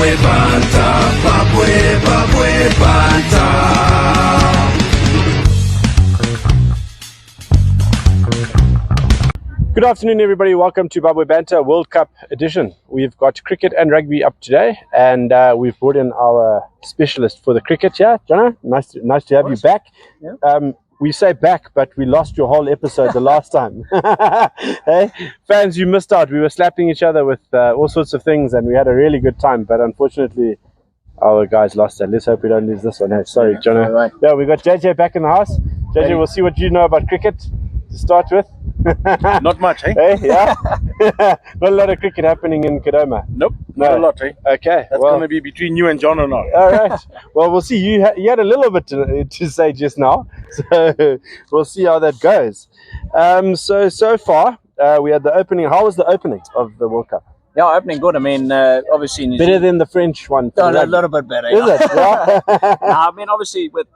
Babwebanter, Babwebanter. Good afternoon, everybody. Welcome to Babwebanter World Cup edition. We've got cricket and rugby up today, and we've brought in our specialist for the cricket here. Jono, nice to have you back. Yeah. We say back, but we lost your whole episode the last time. Hey, fans, you missed out. We were slapping each other with all sorts of things, and we had a really good time, but unfortunately, our guys lost it. Let's hope we don't lose this one. Hey, sorry, Jono. Right. Yeah, we got JJ back in the house. JJ, we'll see what you know about cricket to start with. Not much, eh? Hey, yeah. Not a lot of cricket happening in Kadoma. Nope, not a lot, eh? Okay. That's going to be between you and John or not. All right. Well, we'll see. You had a little bit to say just now, so we'll see how that goes. So far, we had the opening. How was the opening of the World Cup? Yeah, opening good. I mean, obviously New Better Zealand, than the French one. a little bit better. Is it? Yeah. I mean, obviously with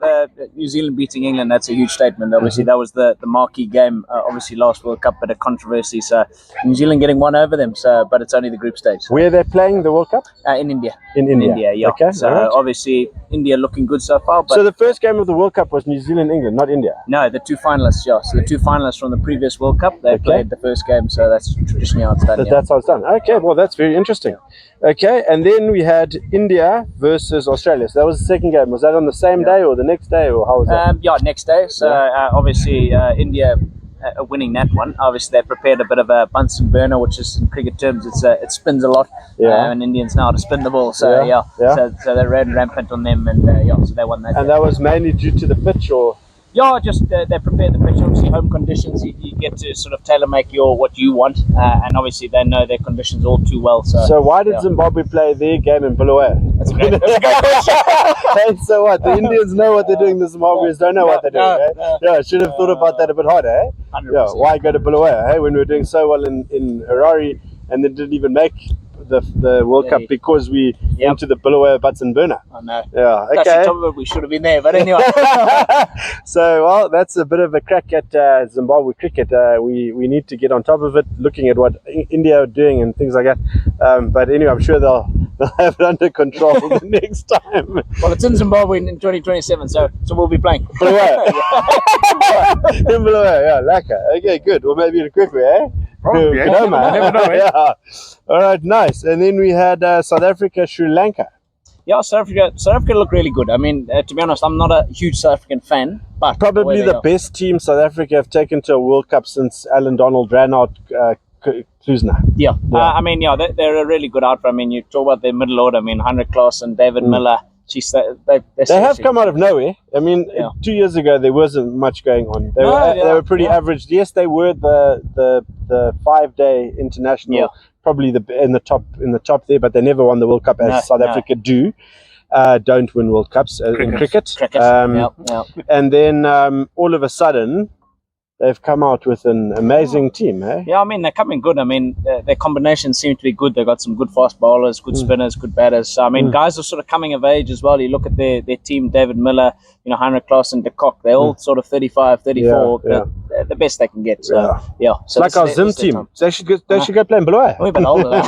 New Zealand beating England, that's a huge statement. Obviously, that was the marquee game. Obviously, last World Cup, bit of controversy. So New Zealand getting one over them. So, but it's only the group stage. Where are they playing the World Cup? In India. In India. Yeah. Okay. So right. obviously India looking good so far. But So the first game of the World Cup was New Zealand, England, not India. no, the two finalists. Yeah. So the two finalists from the previous World Cup, they played the first game. So that's traditionally how it's done. Yeah. That's how it's done. Okay, well, that's very interesting. Okay, and then we had India versus Australia. So that was the second game. Was that on the same day or the next day, or how was that? Yeah, next day. So obviously India winning that one. Obviously they prepared a bit of a Bunsen burner, which is in cricket terms, it spins a lot. And Indians know how to spin the ball. So so they ran rampant on them, and so they won that. And that was mainly due to the pitch, or? Yeah, just they prepared the pitch. Obviously, home conditions, you get to sort of tailor make what you want, and obviously they know their conditions all too well. So why did Zimbabwe play their game in Babwe? That's a great question. And so what? The Indians know what they're doing. The Zimbabweans don't know what they're doing. Yeah, should have thought about that a bit harder. Eh? 100%. Yeah, why go to Babwe? Hey, when we were doing so well in Harare, and they didn't even make the World Cup because we went to the Babwe Bunsen burner. I know. Yeah, okay. Actually, top of it, we should have been there, but anyway. So, well, that's a bit of a crack at Zimbabwe cricket. We need to get on top of it, looking at what India are doing and things like that. But anyway, I'm sure they'll have it under control the next time. Well, it's in Zimbabwe in 2027, so we'll be playing. Babwe. In Babwe, yeah, lacquer. Okay, good. Well, maybe in a quick way, eh? Probably, eh? You know, man. Never know, eh? Yeah. All right, nice. And then we had South Africa, Sri Lanka. Yeah, South Africa look really good. I mean, to be honest, I'm not a huge South African fan, but Probably the best team South Africa have taken to a World Cup since Alan Donald ran out Kuzna. Yeah. I mean, they're a really good outfit. I mean, you talk about their middle order. I mean, Heinrich Klaasen, David Miller. Geez, they have come out of nowhere. I mean, 2 years ago there wasn't much going on. They were pretty average. Yes, they were the 5-day international, probably in the top there, but they never won the World Cup as South Africa do. Don't win World Cups in cricket. And then all of a sudden, they've come out with an amazing team, eh? Yeah, I mean, they're coming good. I mean, their combinations seem to be good. They've got some good fast bowlers, good spinners, good batters. So, I mean, guys are sort of coming of age as well. You look at their team, David Miller, Heinrich Klaasen, De Kock. They're all sort of 35, 34. They're the best they can get. So, So it's like our Zim team. So they should go play in Babwe. We've been older.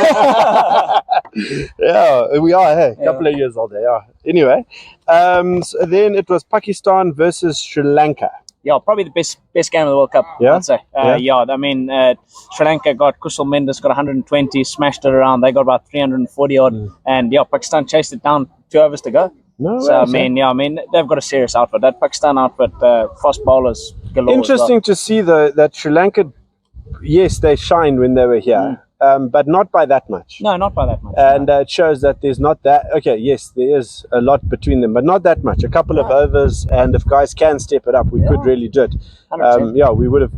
Yeah, we are, hey? A couple of years older, yeah. Anyway, so then it was Pakistan versus Sri Lanka. Yeah, probably the best game of the World Cup, I'd say. I mean, Sri Lanka got Kusal Mendes, got 120, smashed it around. They got about 340 odd. And, Pakistan chased it down 2 overs to go. I mean, they've got a serious outfit. That Pakistan outfit, fast bowlers galore. Interesting to see, though, that Sri Lanka, yes, they shined when they were here. But not by that much. No, not by that much. And it shows that there's not that. Okay, yes, there is a lot between them, but not that much. A couple of overs, and if guys can step it up, we could really do it. We would have.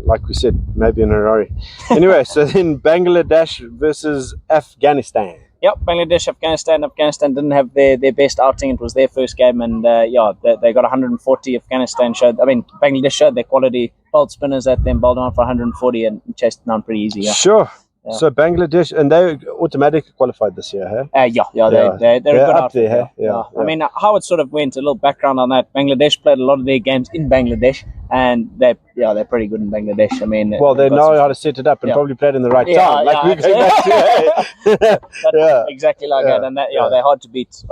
Like we said, maybe in Harare. Anyway, so then Bangladesh versus Afghanistan. Yep, Bangladesh, Afghanistan. Afghanistan didn't have their best outing. It was their first game, and they got 140. Bangladesh showed their quality. Bowled spinners at them, bowled on for 140, and chased it down pretty easy. Yeah. Sure. So Bangladesh, and they automatically qualified this year, hey? They're a good up outfit. there, hey? Yeah. I mean, how it sort of went, a little background on that. Bangladesh played a lot of their games in Bangladesh, and they're pretty good in Bangladesh. I mean, well, they know how to set it up and probably played in the right time. Like we're going back to, exactly like that. And they're hard to beat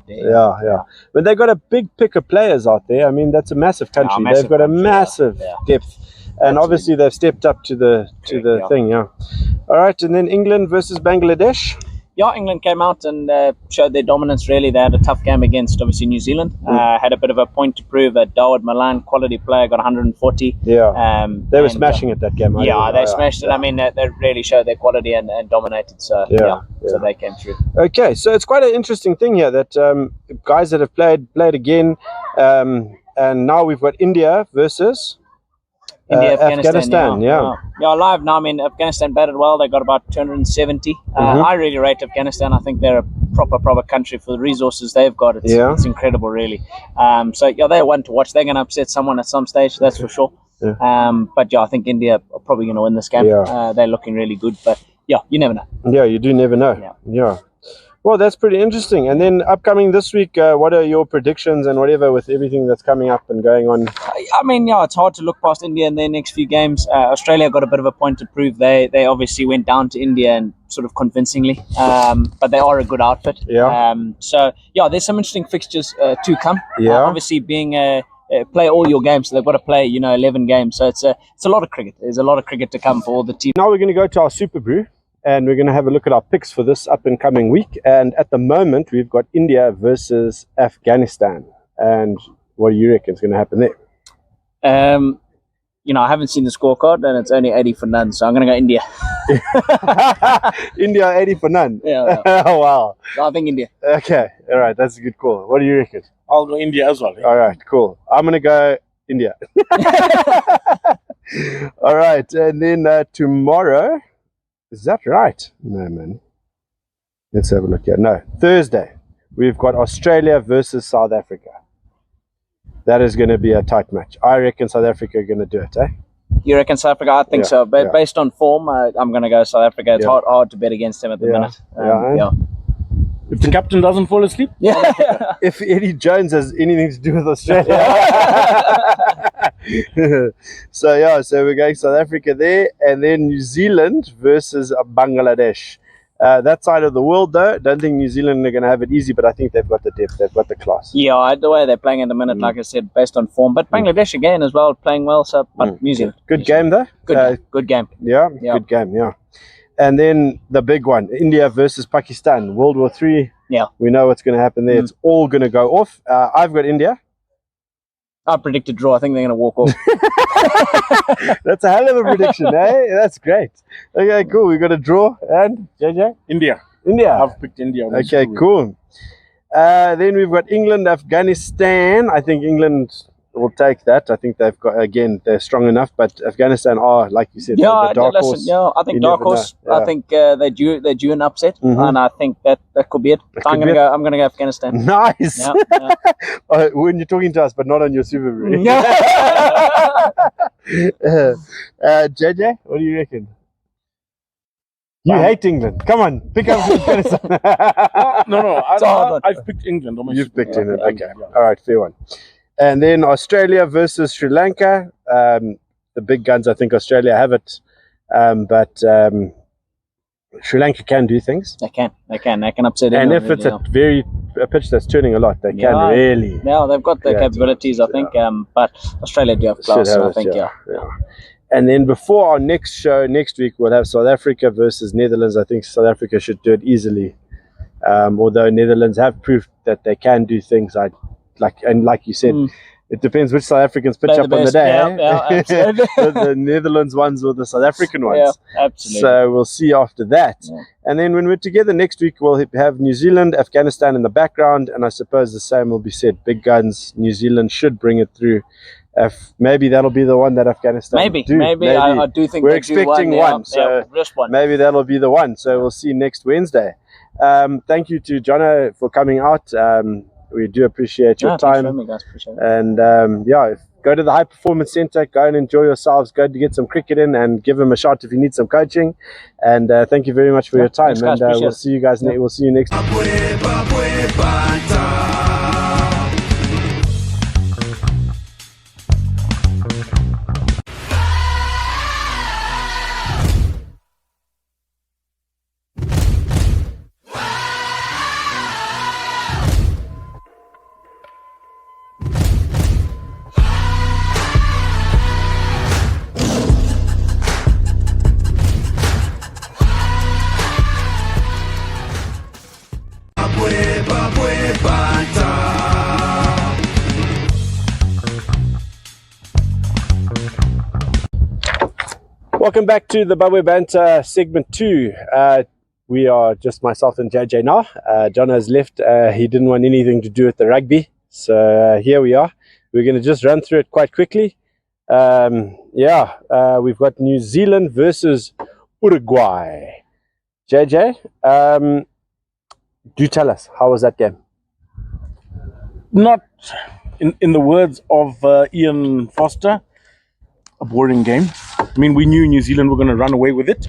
there. Yeah. But they've got a big pick of players out there. I mean, that's a massive country. They've got a massive depth. And obviously they've stepped up to the thing, All right, and then England versus Bangladesh. Yeah, England came out and showed their dominance, really. They had a tough game against, obviously, New Zealand. Had a bit of a point to prove. Dawid Malan, quality player, got 140. Yeah, they were smashing it that game. They smashed it. I mean, they really showed their quality and dominated. So, so they came through. Okay, so it's quite an interesting thing here that guys that have played again. And now we've got India versus... Afghanistan, live now. I mean, Afghanistan batted well. They got about 270. I really rate Afghanistan. I think they're a proper country for the resources they've got. It's incredible, really. They're one to watch. They're going to upset someone at some stage, that's for sure. But I think India are probably going to win this game. They're looking really good, but you never know. Yeah, you do never know. Yeah. Well, that's pretty interesting. And then upcoming this week, what are your predictions and whatever with everything that's coming up and going on? I mean, it's hard to look past India in their next few games. Australia got a bit of a point to prove. They obviously went down to India and sort of convincingly, but they are a good outfit. There's some interesting fixtures to come. Obviously, being play all your games, so they've got to play 11 games. So it's a lot of cricket. There's a lot of cricket to come for all the teams. Now we're going to go to our Super Brew. And we're going to have a look at our picks for this up and coming week. And at the moment, we've got India versus Afghanistan. And what do you reckon is going to happen there? I haven't seen the scorecard, and it's only 80 for none. So I'm going to go India. India 80 for none? Yeah. Oh, wow. I think India. Okay. All right. That's a good call. What do you reckon? I'll go India as well. All right. Cool. I'm going to go India. All right. And then tomorrow... Is that right? No, man. Let's have a look here. No, Thursday, we've got Australia versus South Africa. That is going to be a tight match. I reckon South Africa are going to do it, eh? You reckon South Africa? I think so. But based on form, I'm going to go South Africa. It's hard to bet against them at the minute. If the captain doesn't fall asleep? If Eddie Jones has anything to do with Australia. So we're going South Africa there, and then New Zealand versus Bangladesh. That side of the world, though, don't think New Zealand are going to have it easy, but I think they've got the depth, they've got the class. The way they're playing at the minute, like I said, based on form. But Bangladesh again as well, playing well. So, but New Zealand, good game though. Good game. Good game. Yeah. And then the big one, India versus Pakistan, World War III. We know what's going to happen there. It's all going to go off. I've got India. I predicted draw. I think they're going to walk off. That's a hell of a prediction, eh? That's great. Okay, cool. We got a draw. And JJ? India. I've picked India. Okay, cool. Then we've got England, Afghanistan. I think England will take that. I think they've got, again, they're strong enough, but Afghanistan are, like you said, the dark horse. I think dark horse. I think they're due an upset, and I think that could be it. I'm gonna go Afghanistan. Nice. When you're talking to us, but not on your Super Brew. JJ, what do you reckon? You hate England. Come on, pick up Afghanistan. No. I've picked England. You've picked England. Okay. All right, fair one. And then Australia versus Sri Lanka. The big guns, I think Australia have it. But Sri Lanka can do things. They can upset anyone. And if it's a pitch that's turning a lot, they can really. Yeah, they've got the capabilities, I think. But Australia do have class, I think, And then before our next show, next week, we'll have South Africa versus Netherlands. I think South Africa should do it easily. Although Netherlands have proved that they can do things like you said, it depends which South Africans pitch up on the day. The Netherlands ones or the South African ones. Yeah, absolutely. So we'll see after that. Yeah. And then when we're together next week, we'll have New Zealand, Afghanistan in the background, and I suppose the same will be said. Big guns, New Zealand should bring it through. Maybe that'll be the one that Afghanistan maybe. I do think we're expecting one. So maybe that'll be the one. So we'll see next Wednesday. Thank you to Jono for coming out. We do appreciate your Thanks for time. having me, guys. Appreciate it. And go to the High Performance Centre, go and enjoy yourselves, go to get some cricket in and give them a shot if you need some coaching. And thank you very much for your time. Thanks, guys. And we'll see you guys. We'll see you next time. Welcome back to the Babwebanter segment 2. We are just myself and JJ now. John has left. He didn't want anything to do with the rugby. So here we are. We're going to just run through it quite quickly. We've got New Zealand versus Uruguay. JJ, do tell us, how was that game? Not, in the words of Ian Foster, a boring game. I mean, we knew New Zealand were going to run away with it.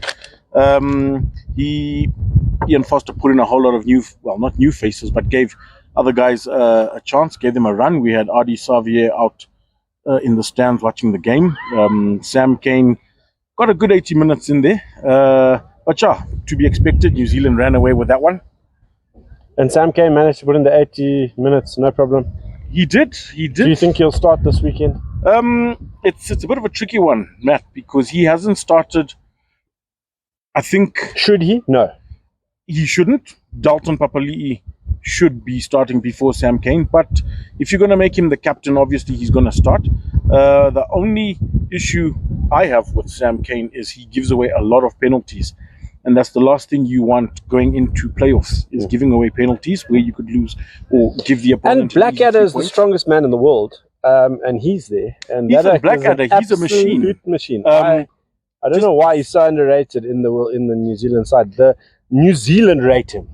Ian Foster put in a whole lot of not new faces, but gave other guys a chance, gave them a run. We had Adi Xavier out in the stands watching the game. Sam Cane got a good 80 minutes in there. But yeah, to be expected, New Zealand ran away with that one. And Sam Cane managed to put in the 80 minutes, no problem. He did. Do you think he'll start this weekend? It's a bit of a tricky one, Matt, because he hasn't started. I think. Should he? No. He shouldn't. Dalton Papali'i should be starting before Sam Cane, but if you're going to make him the captain, obviously he's going to start. The only issue I have with Sam Cane is he gives away a lot of penalties, and that's the last thing you want going into playoffs, is giving away penalties where you could lose or give the opponent. And Blackadder is the strongest man in the world, and he's there. And he's a Blackadder. He's a machine. I don't know why he's so underrated in the New Zealand side. The New Zealand rate him.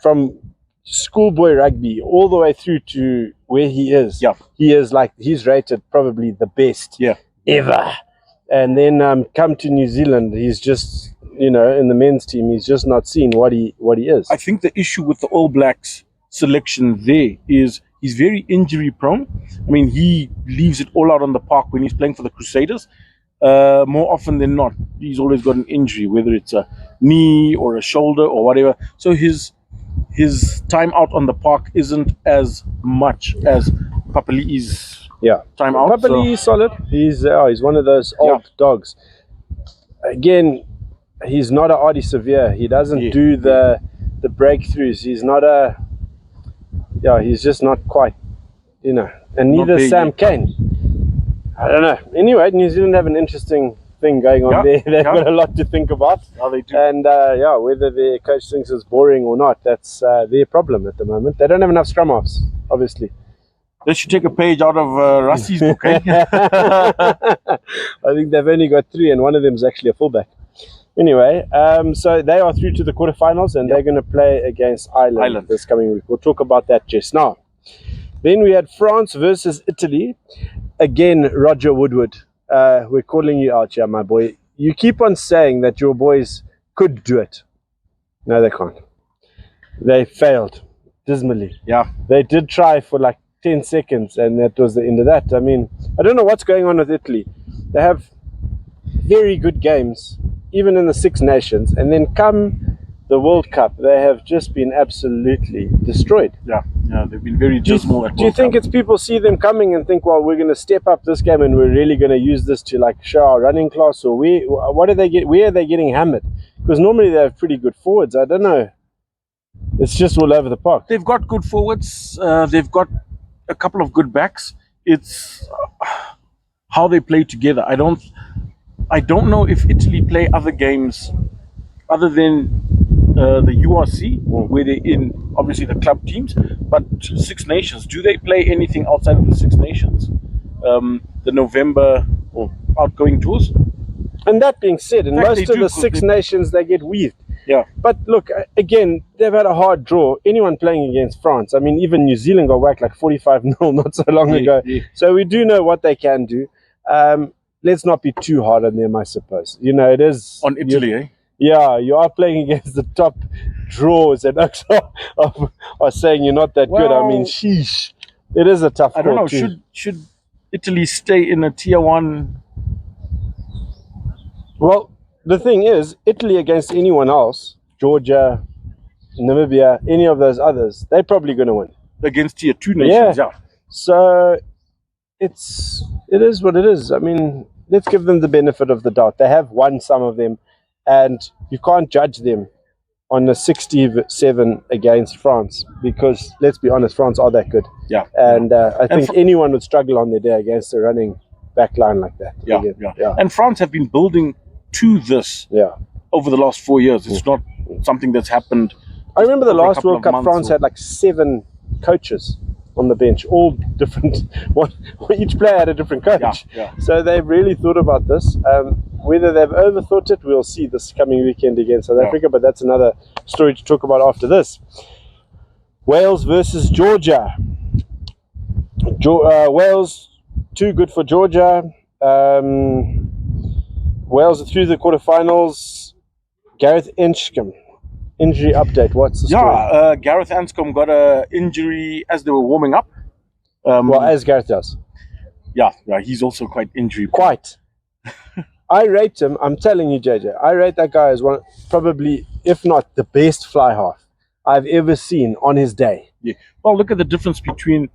From schoolboy rugby all the way through to where he is. Yeah. He's rated probably the best ever. And then come to New Zealand, he's just, in the men's team, he's just not seen what he is. I think the issue with the All Blacks selection there is he's very injury prone. I mean, he leaves it all out on the park when he's playing for the Crusaders. More often than not, he's always got an injury, whether it's a knee or a shoulder or whatever. So his time out on the park isn't as much as Papali'i's time out. Papali'i is solid. He's one of those old dogs. Again, he's not an Adi Xavier. He doesn't do the breakthroughs. He's not he's just not quite, and neither is Sam Cane. I don't know. Anyway, New Zealand have an interesting thing going on there. They've got a lot to think about. Oh, they do. And whether their coach thinks it's boring or not, that's their problem at the moment. They don't have enough scrum halves, obviously. They should take a page out of Rusty's book, eh? I think they've only got 3, and one of them is actually a fullback. Anyway, so they are through to the quarterfinals, and they're going to play against Ireland this coming week. We'll talk about that just now. Then we had France versus Italy. Again, Roger Woodward. We're calling you out here, my boy. You keep on saying that your boys could do it. No, they can't. They failed dismally. Yeah. They did try for like 10 seconds, and that was the end of that. I mean, I don't know what's going on with Italy. They have very good games, even in the Six Nations, and then come the World Cup, they have just been absolutely destroyed. Yeah, they've been very dismal. Do you think it's people see them coming and think, well, we're going to step up this game and we're really going to use this to like show our running class, or what do they get? Where are they getting hammered? Because normally they have pretty good forwards. I don't know. It's just all over the park. They've got good forwards. They've got a couple of good backs. It's how they play together. I don't know if Italy play other games other than the URC, where they're in obviously the club teams, but Six Nations. Do they play anything outside of the Six Nations? The November outgoing tours. And that being said, in most of the Six Nations, they get weaved. Yeah. But look, again, they've had a hard draw. Anyone playing against France, I mean, even New Zealand got whacked like 45-0 not so long ago. Yeah. So we do know what they can do. Let's not be too hard on them, I suppose. You know, it is... On Italy, eh? Yeah, you are playing against the top draws, and are saying you're not that good. I mean, sheesh. It is a tough call. I don't know. Should Italy stay in a tier 1? Well, the thing is, Italy against anyone else, Georgia, Namibia, any of those others, they're probably going to win. Against tier 2 nations, yeah. So it is what it is. I mean, let's give them the benefit of the doubt. They have won some of them, and you can't judge them on a 67 against France, because let's be honest, France are that good. Yeah. And I think anyone would struggle on their day against a running back line like that. Yeah. And France have been building to this over the last 4 years. It's not something that's happened. I remember the last World Cup, France had like 7 coaches on the bench, all different. Each player had a different coach. Yeah. So they've really thought about this. Whether they've overthought it, we'll see this coming weekend against South Africa, but that's another story to talk about after this. Wales versus Georgia. Wales, too good for Georgia. Wales are through the quarterfinals. Gareth Anscombe, injury update. What's the story? Gareth Anscombe got an injury as they were warming up. Well, as Gareth does. Yeah, he's also quite injury. Quite. I rate him. I'm telling you, JJ. I rate that guy as one, probably, if not the best fly half I've ever seen on his day. Yeah. Well, look at the difference between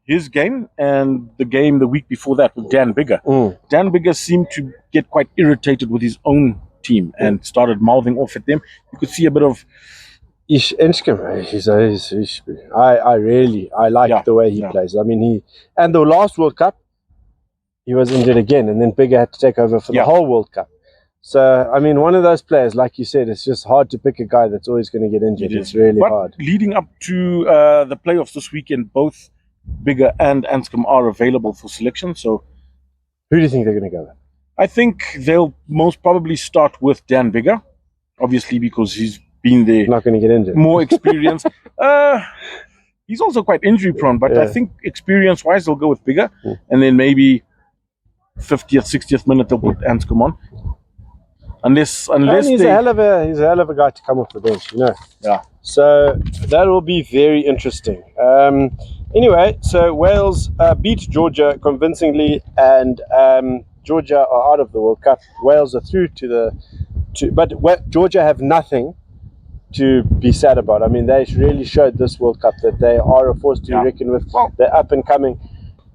his game and the game the week before that with Dan Biggar. Dan Biggar seemed to get quite irritated with his own team and started mouthing off at them. You could see a bit of... I like the way he plays. I mean, and the last World Cup, he was injured again, and then Biggar had to take over for the whole World Cup. So, I mean, one of those players, like you said, it's just hard to pick a guy that's always going to get injured. It's really hard. Leading up to the playoffs this weekend, both Biggar and Anscombe are available for selection. So, who do you think they're going to go with? I think they'll most probably start with Dan Biggar, obviously because he's been there. Not going to get injured. More experience. He's also quite injury prone, but I think experience-wise, they'll go with Biggar, and then maybe 50th, 60th minute they'll put Anscombe on. Unless he's a hell of a guy to come off the bench, you know. Yeah. So that will be very interesting. Anyway, so Wales beat Georgia convincingly, and Georgia are out of the World Cup. Wales are through but Georgia have nothing to be sad about. I mean, they really showed this World Cup that they are a force to reckon with. Well, they're up and coming.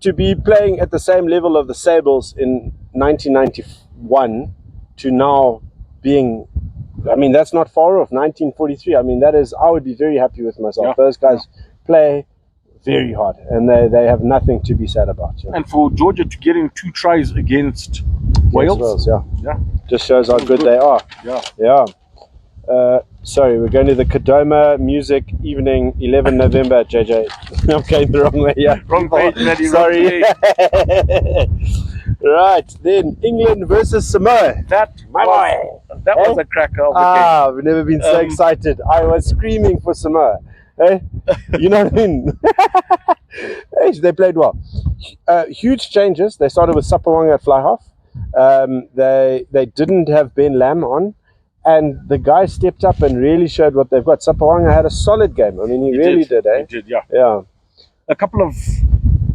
To be playing at the same level of the Sables in 1991 to now being, I mean, that's not far off. 1943. I mean, I would be very happy with myself. Yeah. Those guys play very hard, and they have nothing to be sad about. And for Georgia to get in 2 tries against Wales, just shows how good they are. Yeah. Sorry, we're going to the Kadoma Music Evening, 11 November, JJ. I'm going the wrong way here. Wrong page, Maddie. Sorry. Right, then England versus Samoa. That was a cracker of a game. I've never been so excited. I was screaming for Samoa. Hey, you know what I mean? Hey, they played well. Huge changes. They started with Sapawanga at fly half. They didn't have Ben Lam on, and the guy stepped up and really showed what they've got. Sapawanga had a solid game. I mean, he really did. He did, yeah. Yeah. A couple of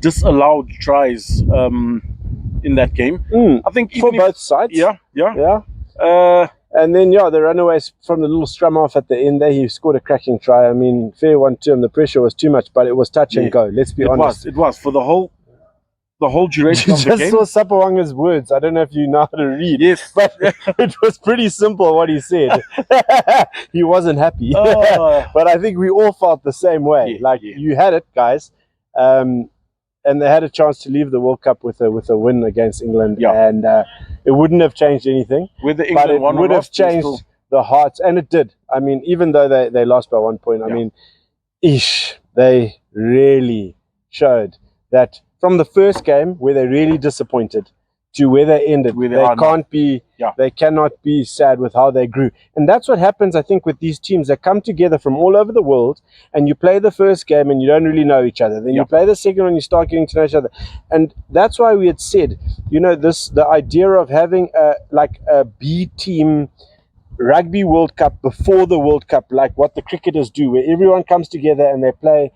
disallowed tries in that game. I think for both sides. Yeah. And then, the runaways from the little scrum off at the end there, he scored a cracking try. I mean, fair one to him. The pressure was too much, but it was touch and go. Let's be honest. It was for the whole duration of the game. You just saw Sapawanga's words. I don't know if you know how to read. Yes. But it was pretty simple what he said. He wasn't happy. But I think we all felt the same way. You had it, guys. And they had a chance to leave the World Cup with a win against England, and it wouldn't have changed anything. Whether England won or not, would have changed the hearts, and it did. I mean, even though they lost by 1 point, I mean, they really showed that from the first game where they really disappointed to where they ended. Where They can't be. Yeah. They cannot be sad with how they grew, and that's what happens. I think with these teams that come together from all over the world, and you play the first game and you don't really know each other. Then you play the second one, you start getting to know each other, and that's why we had said, the idea of having a B team Rugby World Cup before the World Cup, like what the cricketers do, where everyone comes together and they play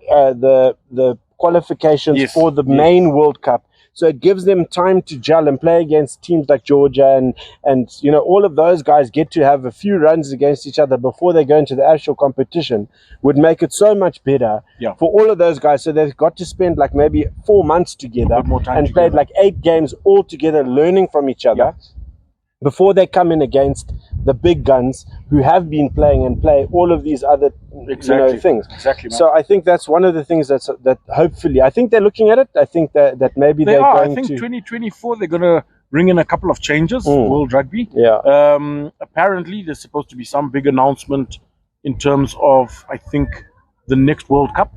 the qualifications for the main World Cup. So it gives them time to gel and play against teams like Georgia and all of those guys get to have a few runs against each other before they go into the actual competition. Would make it so much better for all of those guys. So they've got to spend like maybe 4 months together and played like 8 games all together, learning from each other before they come in against the big guns who have been playing and play all of these other things. Exactly. Man. So I think that's one of the things that hopefully, I think they're looking at it. I think that maybe they're going to. I think 2024 they're going to bring in a couple of changes. World Rugby. Yeah. Apparently there's supposed to be some big announcement in terms of, I think, the next World Cup.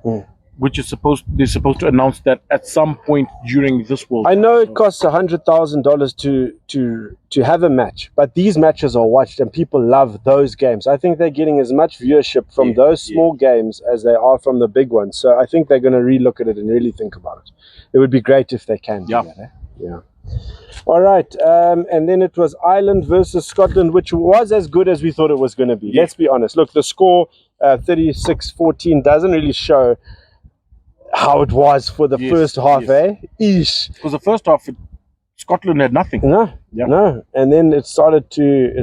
Which is they're supposed to announce that at some point during this World Cup. I know it costs $100,000 to have a match, but these matches are watched and people love those games. I think they're getting as much viewership from those small games as they are from the big ones. So I think they're going to relook at it and really think about it. It would be great if they can do that. Eh? Yeah. All right. And then it was Ireland versus Scotland, which was as good as we thought it was going to be. Let's be honest. Look, the score 36-14 doesn't really show how it was for the first half, Eesh. Because the first half, Scotland had nothing. No, and then it started to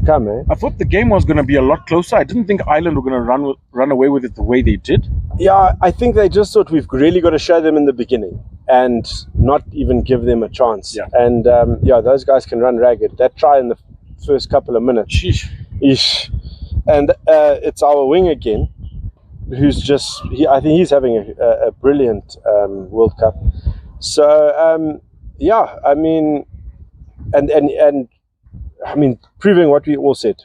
come, I thought the game was going to be a lot closer. I didn't think Ireland were going to run away with it the way they did. Yeah, I think they just thought we've really got to show them in the beginning and not even give them a chance. Yeah. And those guys can run ragged. That try in the first couple of minutes. Sheesh. And it's our wing again, who's just, I think he's having a brilliant World Cup. So, I mean, and I mean, proving what we all said.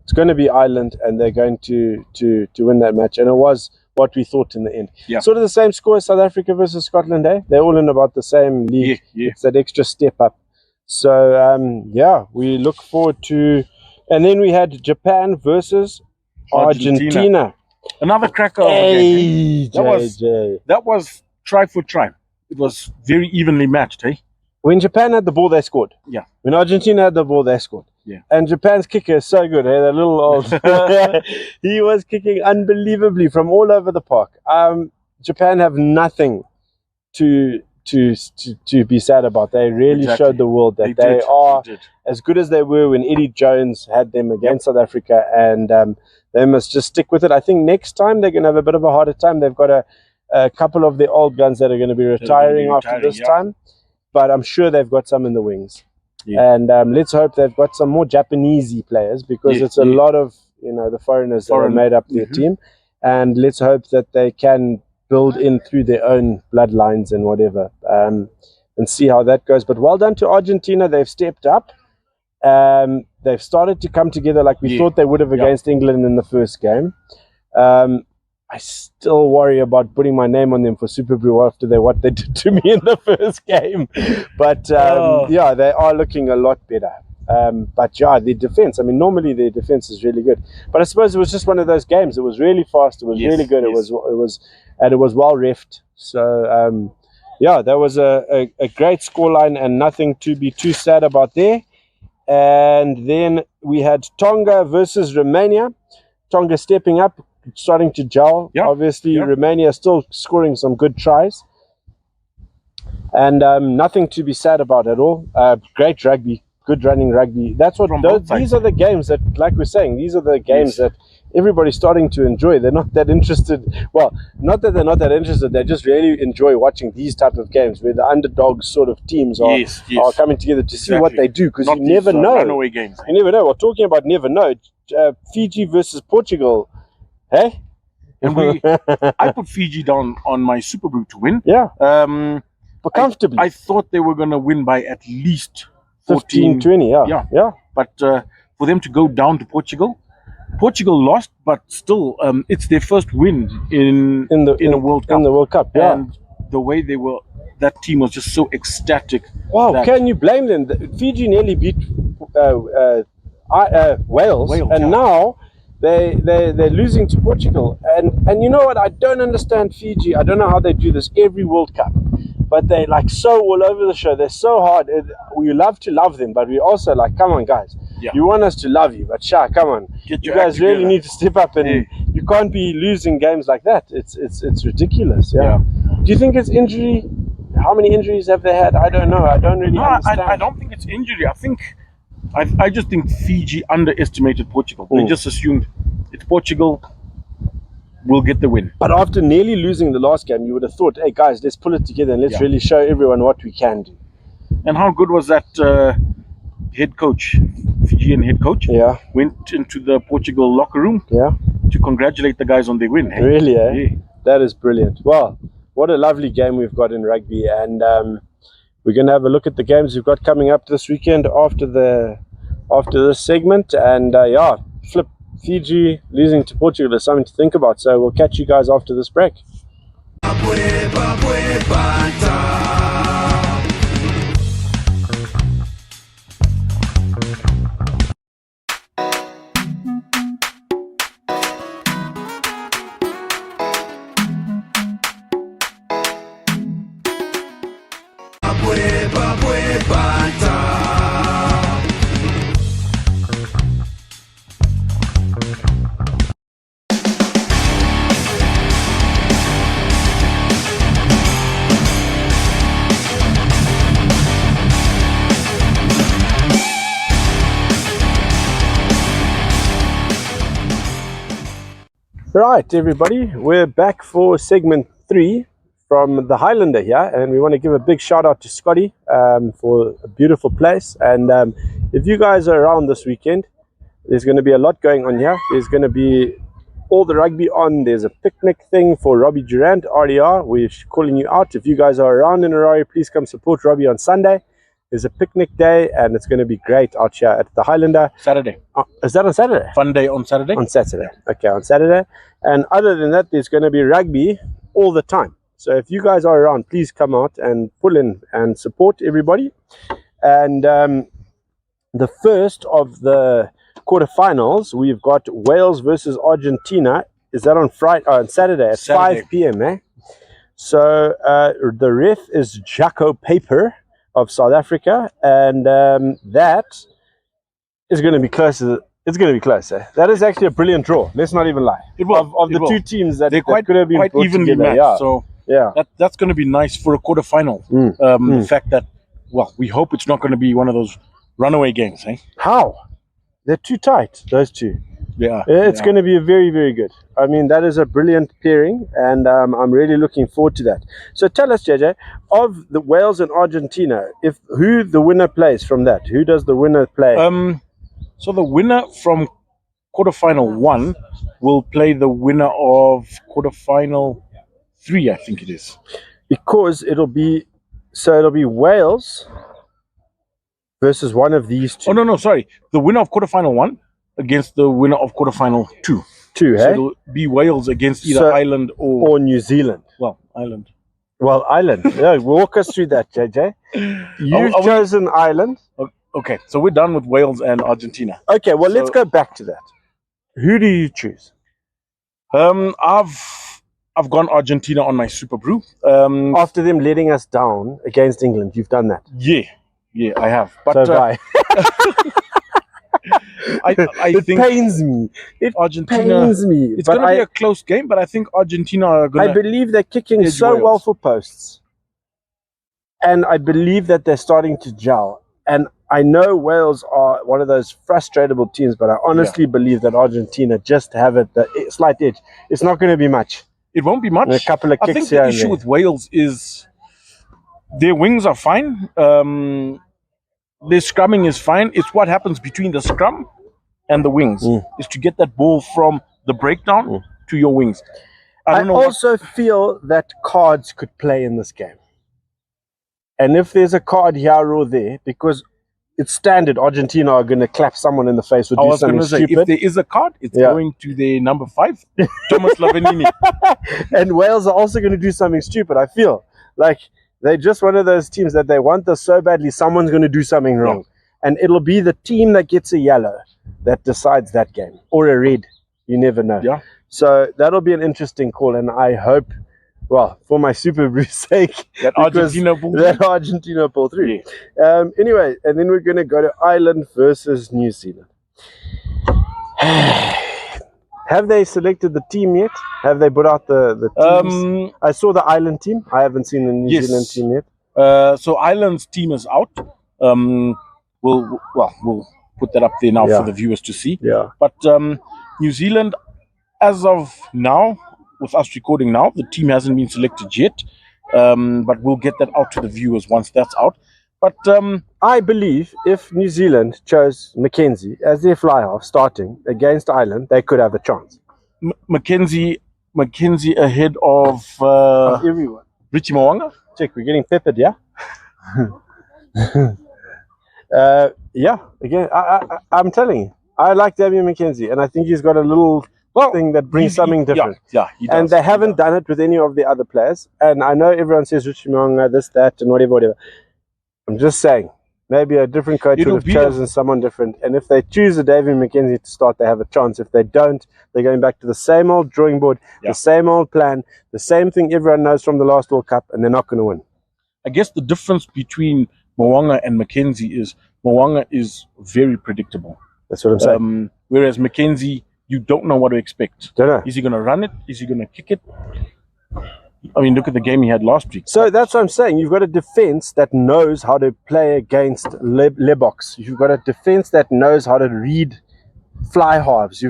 It's going to be Ireland, and they're going to win that match. And it was what we thought in the end. Yeah. Sort of the same score as South Africa versus Scotland, eh? They're all in about the same league. Yeah. It's that extra step up. So, we look forward to... And then we had Japan versus Argentina. Another cracker of a game. That was try for try. It was very evenly matched, eh? When Japan had the ball, they scored. Yeah. When Argentina had the ball, they scored. Yeah. And Japan's kicker is so good, eh? That little old... he was kicking unbelievably from all over the park. Japan have nothing to be sad about. They really showed the world that they are as good as they were when Eddie Jones had them against South Africa, and they must just stick with it. I think next time they're going to have a bit of a harder time. They've got a couple of the old guns that are going to be retiring after this time, but I'm sure they've got some in the wings. Yeah. And let's hope they've got some more Japanesey players, because it's a lot of the foreigners that have made up their team, and let's hope that they can build in through their own bloodlines and whatever, and see how that goes. But well done to Argentina. They've stepped up. They've started to come together like we thought they would have against England in the first game. I still worry about putting my name on them for Super Brew after what they did to me in the first game. But they are looking a lot better. But their defense, I mean, normally their defense is really good. But I suppose it was just one of those games. It was really fast. It was really good. It was well reffed. So, that was a great scoreline and nothing to be too sad about there. And then we had Tonga versus Romania. Tonga stepping up, starting to gel. Obviously, Romania still scoring some good tries. And nothing to be sad about at all. Great rugby, good running rugby. That's what these are the games that, like we're saying, these are the games that everybody's starting to enjoy. They're not that interested. Well, not that they're not that interested. They just really enjoy watching these type of games where the underdog sort of teams are coming together to see what they do, because you never know. Runaway games. You never know. We're talking about never know. Fiji versus Portugal. Hey? And I put Fiji down on my Super Brew to win. Yeah. But comfortably. I thought they were going to win by at least 15-20. Yeah. But for them to go down to Portugal lost, but still, it's their first win in a World Cup. In the World Cup, And the way they were that team was just so ecstatic. Wow, can you blame them? Fiji nearly beat Wales, and now they're losing to Portugal. And you know what? I don't understand Fiji. I don't know how they do this every World Cup, but they're like so all over the show. They're so hard. We love to love them, but we also like, come on, guys. Yeah. You want us to love you, but come on. You guys really need to step up, and you can't be losing games like that. It's ridiculous. Yeah. Do you think it's injury? How many injuries have they had? I don't know. I don't really understand. I don't think it's injury. I just think Fiji underestimated Portugal. They just assumed it's Portugal. We'll get the win. But after nearly losing the last game, you would have thought, hey guys, let's pull it together and let's really show everyone what we can do. And how good was that head coach, Fijian head coach? Yeah. Went into the Portugal locker room. Yeah. To congratulate the guys on their win. Hey? Really, eh? Yeah. That is brilliant. Well, what a lovely game we've got in rugby, and we're going to have a look at the games we've got coming up this weekend after this segment. And flip Fiji losing to Portugal is something to think about. So we'll catch you guys after this break. Right, everybody, we're back for segment 3 from the Highlander here, and we want to give a big shout out to Scotty for a beautiful place. And if you guys are around this weekend, there's going to be a lot going on here. There's going to be all the rugby on. There's a picnic thing for Robbie Durant, RDR. We're calling you out. If you guys are around in Harare, please come support Robbie on Sunday. There's a picnic day, and it's going to be great out here at the Highlander. Saturday. Is that on Saturday? Fun day on Saturday? On Saturday. Okay, on Saturday. And other than that, there's going to be rugby all the time. So if you guys are around, please come out and pull in and support everybody. And the first of the quarterfinals, we've got Wales versus Argentina. Is that on Friday? On Saturday at 5 p.m. Eh? So the ref is Jacko Paper of South Africa, and that is going to be close. It's going to be close. Eh? That is actually a brilliant draw. Let's not even lie. It will. Of the two teams that could have been quite evenly matched. Yeah. So that's going to be nice for a quarterfinal. The fact that, well, we hope it's not going to be one of those runaway games. Eh? How? They're too tight. Those two. Yeah. It's going to be very, very good. I mean, that is a brilliant pairing, and I'm really looking forward to that. So tell us, JJ, of the Wales and Argentina, who the winner plays from that? Who does the winner play? So the winner from quarterfinal 1 will play the winner of quarterfinal 3, I think it is. Because it'll be Wales versus one of these two. Oh, no, sorry. The winner of quarterfinal 1 against the winner of quarterfinal 2. So it'll be Wales against either Ireland or New Zealand. Well, Ireland. Well, Ireland. Yeah, walk us through that, JJ. You've chosen Ireland. Okay, so we're done with Wales and Argentina. Okay, well, let's go back to that. Who do you choose? I've gone Argentina on my Super Brew. After them letting us down against England, you've done that. Yeah, I have. But so have I. It think pains me. Argentina pains me. It's going to be a close game, but I think Argentina are going to. I believe they're kicking so well for posts, and I believe that they're starting to gel. And I know Wales are one of those frustratable teams, but I honestly believe that Argentina just have the slight edge. It's not going to be much. It won't be much. And a couple of kicks. I think the issue with Wales is their wings are fine. Their scrumming is fine. It's what happens between the scrum and the wings is to get that ball from the breakdown to your wings. I also feel that cards could play in this game. And if there's a card here or there, because it's standard, Argentina are going to clap someone in the face or do something stupid. If there is a card, it's going to their number 5, Thomas Lavanini. And Wales are also going to do something stupid. I feel like They're just one of those teams that they want this so badly, someone's going to do something wrong. And it'll be the team that gets a yellow that decides that game, or a red. You never know. Yeah. So that'll be an interesting call, and I hope, well, for my Super Blues sake, that Argentina pull through. Anyway, and then we're going to go to Ireland versus New Zealand. Have they selected the team yet? Have they put out the teams? I saw the Ireland team. I haven't seen the New Zealand team yet. So Ireland's team is out. We'll put that up there now for the viewers to see. Yeah. But New Zealand, as of now, with us recording now, the team hasn't been selected yet. But we'll get that out to the viewers once that's out. But I believe if New Zealand chose Mackenzie as their fly half starting against Ireland, they could have a chance. Mackenzie ahead of everyone. Richie Mo'unga. Check, we're getting peppered, yeah? Yeah, again, I'm telling you, I like Damian Mackenzie, and I think he's got a little thing that brings something different. Yeah, he does. And they haven't done it with any of the other players. And I know everyone says Richie Mo'unga, this, that, and whatever. I'm just saying, maybe a different coach would have chosen someone different. And if they choose a Damian Mackenzie to start, they have a chance. If they don't, they're going back to the same old drawing board, the same old plan, the same thing everyone knows from the last World Cup, and they're not going to win. I guess the difference between Mo'unga and Mackenzie is Mo'unga is very predictable. That's what I'm saying. Whereas Mackenzie, you don't know what to expect. Don't know. Is he going to run it? Is he going to kick it? I mean, look at the game he had last week. So that's what I'm saying. You've got a defense that knows how to play against Lebox. You've got a defense that knows how to read fly halves.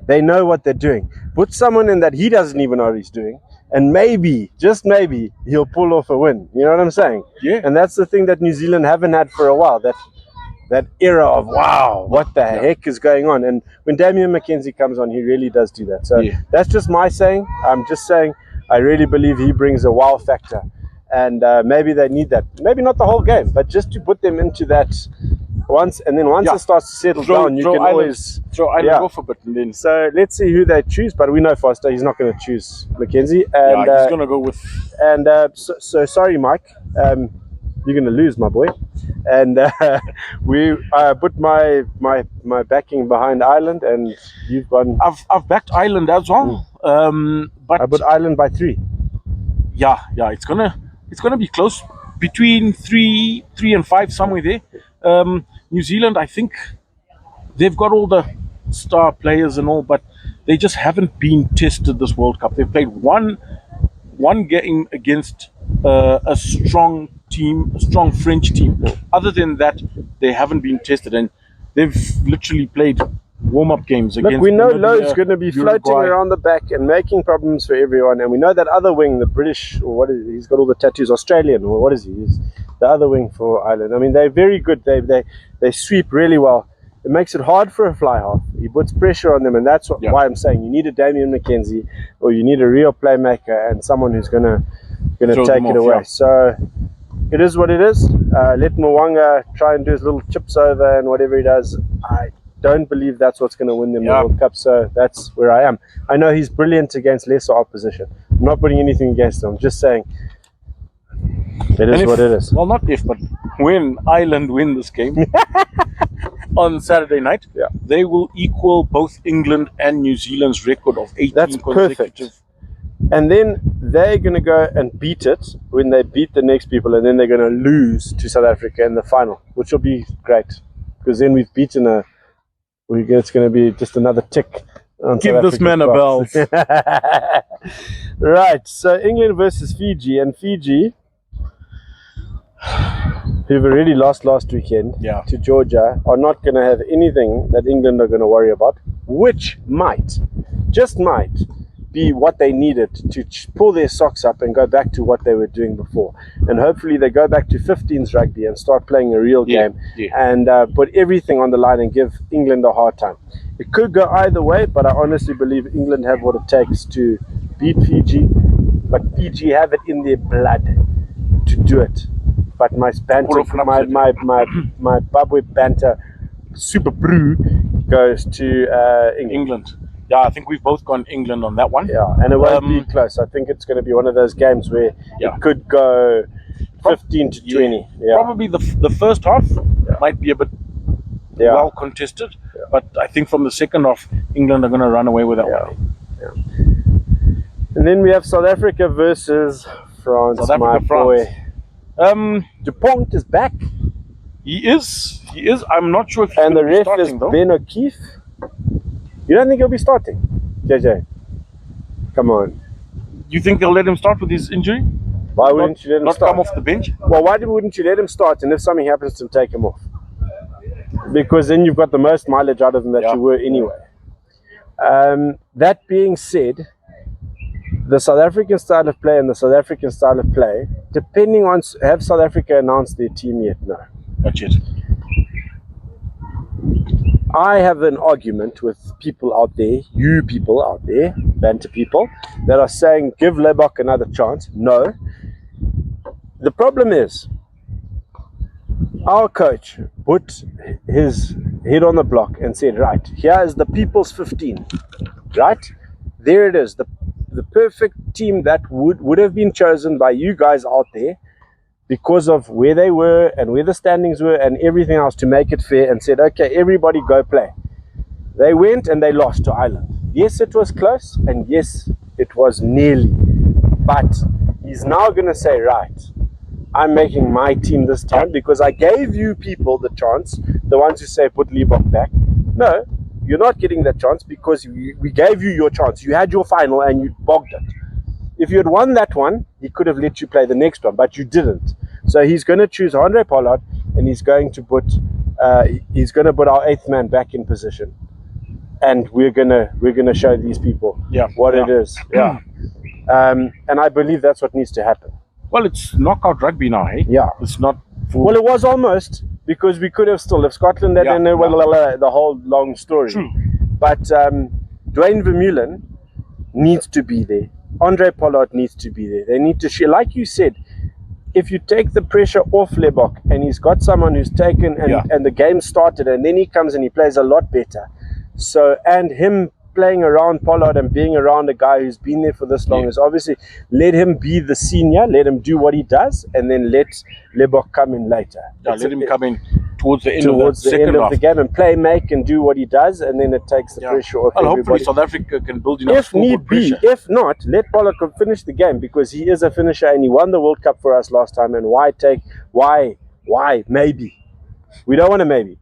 They know what they're doing. Put someone in that he doesn't even know what he's doing, and maybe, just maybe, he'll pull off a win. You know what I'm saying? Yeah. And that's the thing that New Zealand haven't had for a while. That era of, wow, what the heck is going on? And when Damian Mackenzie comes on, he really does do that. So that's just my saying. I'm just saying, I really believe he brings a wow factor, and maybe they need that. Maybe not the whole game, but just to put them into that once, and then once it starts to settle down, you can always throw Ireland off a bit. And then so let's see who they choose. But we know Foster, he's not going to choose Mackenzie, and he's going to go with. And so sorry, Mike. You're going to lose, my boy. And I put my backing behind Ireland, and you've gone. I've backed Ireland as well. But I put Ireland by 3. Yeah, it's gonna be close, between 3 and 5, somewhere there. New Zealand, I think they've got all the star players and all, but they just haven't been tested this World Cup. They've played one game against a strong team, a strong French team. Other than that, they haven't been tested, and they've literally played warm-up games against. Look, we know Lowe's going to be floating around the back and making problems for everyone, and we know that other wing, the British, or what is he? He's got all the tattoos, Australian, or what is he? He's the other wing for Ireland. I mean, they're very good. They sweep really well. It makes it hard for a fly half. He puts pressure on them, and that's why I'm saying you need a Damian Mackenzie, or you need a real playmaker and someone who's going to take it away. So it is what it is. Let Mo'unga try and do his little chips over and whatever he does. I don't believe that's what's going to win them the World Cup, so that's where I am. I know he's brilliant against lesser opposition. I'm not putting anything against him. I'm just saying it is what it is. Well, not if, but when Ireland win this game on Saturday night, they will equal both England and New Zealand's record of 18 That's consecutive. Perfect. And then they're going to go and beat it when they beat the next people, and then they're going to lose to South Africa in the final, which will be great, because then we've beaten it's going to be just another tick on Give this man a belt. Right, so England versus Fiji, and Fiji, who've already lost last weekend to Georgia, are not going to have anything that England are going to worry about, which just might be what they needed to pull their socks up and go back to what they were doing before. And hopefully they go back to 15s rugby and start playing a real game and put everything on the line and give England a hard time. It could go either way, but I honestly believe England have what it takes to beat Fiji, but Fiji have it in their blood to do it. But my banter, my Babwebanter Super Brew goes to England. Yeah, I think we've both gone England on that one. Yeah, and it won't be close. I think it's going to be one of those games where it could go 15 to 20. Yeah. Probably the first half might be a bit well contested, but I think from the second half, England are going to run away with that one. Yeah. And then we have South Africa versus France. South Africa, France. Dupont is back. He is. I'm not sure if he's and the ref starting, is though. Ben O'Keefe. You don't think he'll be starting, JJ? Come on. You think they'll let him start with his injury? Why wouldn't you let him not start? Come off the bench? Well, why wouldn't you let him start, and if something happens to him, take him off? Because then you've got the most mileage out of him that you were anyway. That being said, the South African style of play and the South African style of play, depending on, have South Africa announced their team yet? No. Not yet. I have an argument with people out there, you people out there, banter people, that are saying give Lebok another chance. No. The problem is, our coach put his head on the block and said, right, here is the people's 15. Right? There it is. The perfect team that would have been chosen by you guys out there because of where they were and where the standings were and everything else to make it fair, and said, okay, everybody go play. They went and they lost to Ireland. Yes, it was close, and yes, it was nearly. But he's now going to say, right, I'm making my team this time because I gave you people the chance, the ones who say put Lebok back. No, you're not getting that chance because we gave you your chance. You had your final and you bogged it. If you had won that one, he could have let you play the next one, but you didn't. So he's going to choose Andre Pollard, and he's going to put our eighth man back in position, and we're gonna show these people what it is. Yeah, and I believe that's what needs to happen. Well, it's knockout rugby now, hey? Yeah, it's not. Well, it was almost, because we could have still, if Scotland had the whole long story. True. But Dwayne Vermeulen needs to be there. Andre Pollard needs to be there. They need to share. Like you said, if you take the pressure off Lebok and he's got someone who's taken and the game started, and then he comes and he plays a lot better. So, and him playing around Pollard and being around a guy who's been there for this long is obviously, let him be the senior, let him do what he does, and then let Lebok come in later. Let him come in towards the end of the game and play, make, and do what he does, and then it takes the pressure off everybody. Hopefully South Africa can build enough if need be. If not, let Pollard finish the game, because he is a finisher and he won the World Cup for us last time. And why maybe? We don't want a maybe.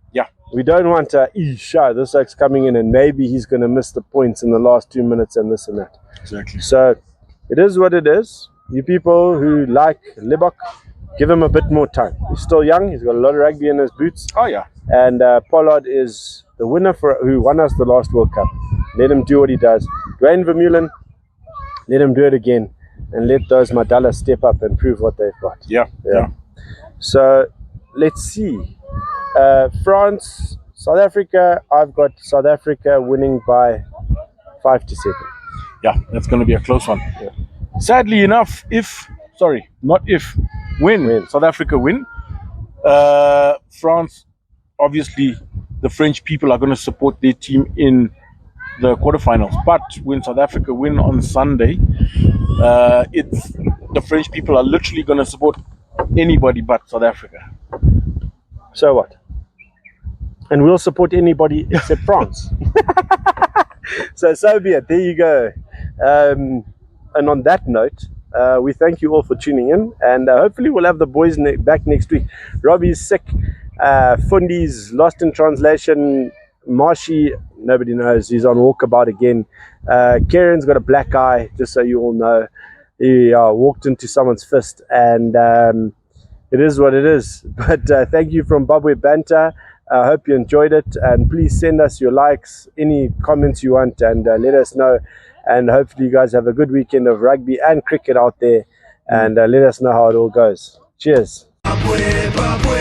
We don't want this Oak's coming in and maybe he's going to miss the points in the last 2 minutes and this and that. Exactly. So it is what it is. You people who like Lebok, give him a bit more time. He's still young. He's got a lot of rugby in his boots. Oh, yeah. And Pollard is the winner who won us the last World Cup. Let him do what he does. Dwayne Vermeulen, let him do it again. And let those Madallas step up and prove what they've got. Yeah. So let's see. France, South Africa. I've got South Africa winning by 5-7. Yeah, that's going to be a close one. Yeah. Sadly enough, when South Africa win, France, obviously, the French people are going to support their team in the quarterfinals. But when South Africa win on Sunday, the French people are literally going to support anybody but South Africa. So what? And we'll support anybody except France. So be it. There you go. And on that note, we thank you all for tuning in, and hopefully we'll have the boys back next week. Robbie's sick. Fundi's lost in translation. Marshy, nobody knows. He's on walkabout again. Kieran's got a black eye, just so you all know. He walked into someone's fist, and it is what it is. But thank you from Babwebanter. I hope you enjoyed it, and please send us your likes, any comments you want, and let us know. And hopefully you guys have a good weekend of rugby and cricket out there, and let us know how it all goes. Cheers. Babwebanter.